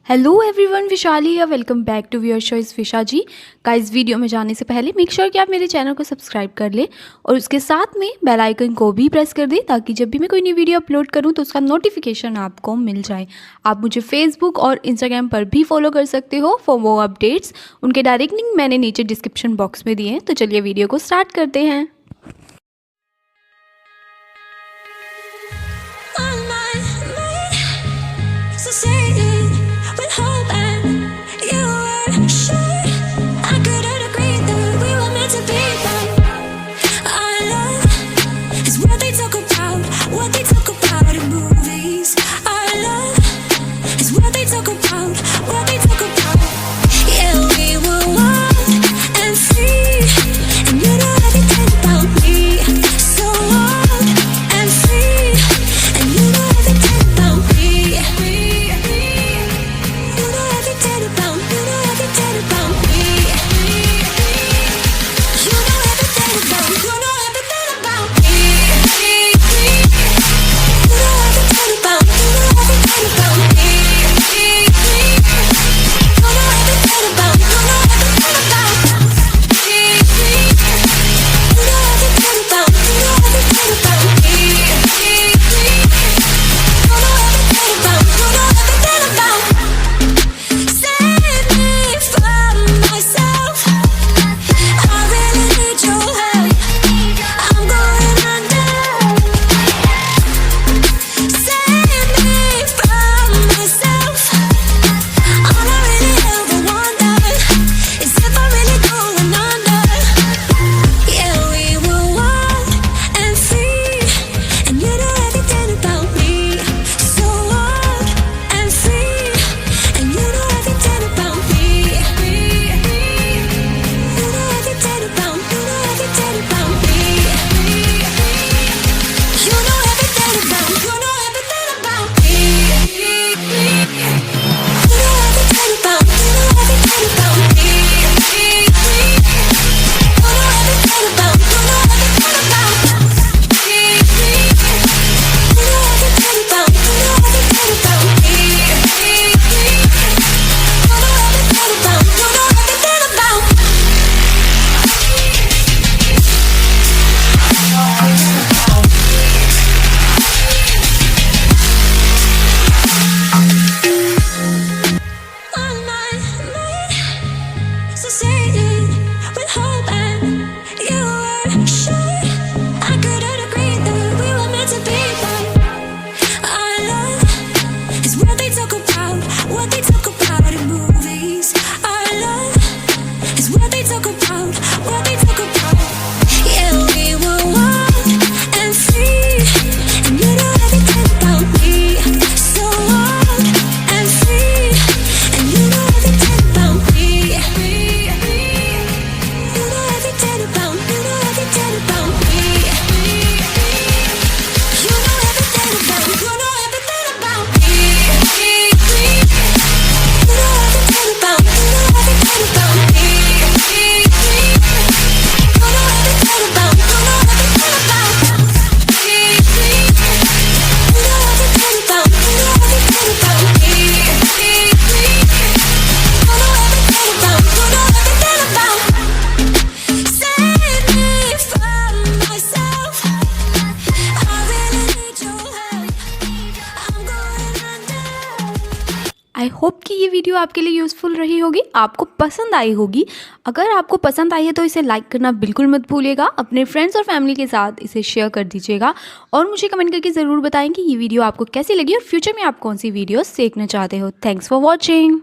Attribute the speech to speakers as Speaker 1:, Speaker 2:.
Speaker 1: Hello everyone, Vishali है। Welcome back to your choice Visha ji. Guys, video में जाने से पहले मेक श्योर कि आप मेरे चैनल को सब्सक्राइब कर लें और उसके साथ में बेल आइकन को भी प्रेस कर दें ताकि जब भी मैं कोई नई वीडियो अपलोड करूं तो उसका नोटिफिकेशन आपको मिल जाए। आप मुझे फेसबुक और इंस्टाग्राम पर भी फॉलो कर सकते हो फॉर मोर अपडेट्स। उनके डायरेक्ट लिंक मैंने नीचे डिस्क्रिप्शन बॉक्स में दिए हैं। तो चलिए वीडियो को स्टार्ट करते हैं। आई होप कि ये वीडियो आपके लिए यूज़फुल रही होगी, आपको पसंद आई होगी। अगर आपको पसंद आई है तो इसे लाइक करना बिल्कुल मत भूलिएगा। अपने फ्रेंड्स और फैमिली के साथ इसे शेयर कर दीजिएगा और मुझे कमेंट करके ज़रूर बताएं कि ये वीडियो आपको कैसी लगी और फ्यूचर में आप कौन सी वीडियोस देखना चाहते हो। Thanks for watching.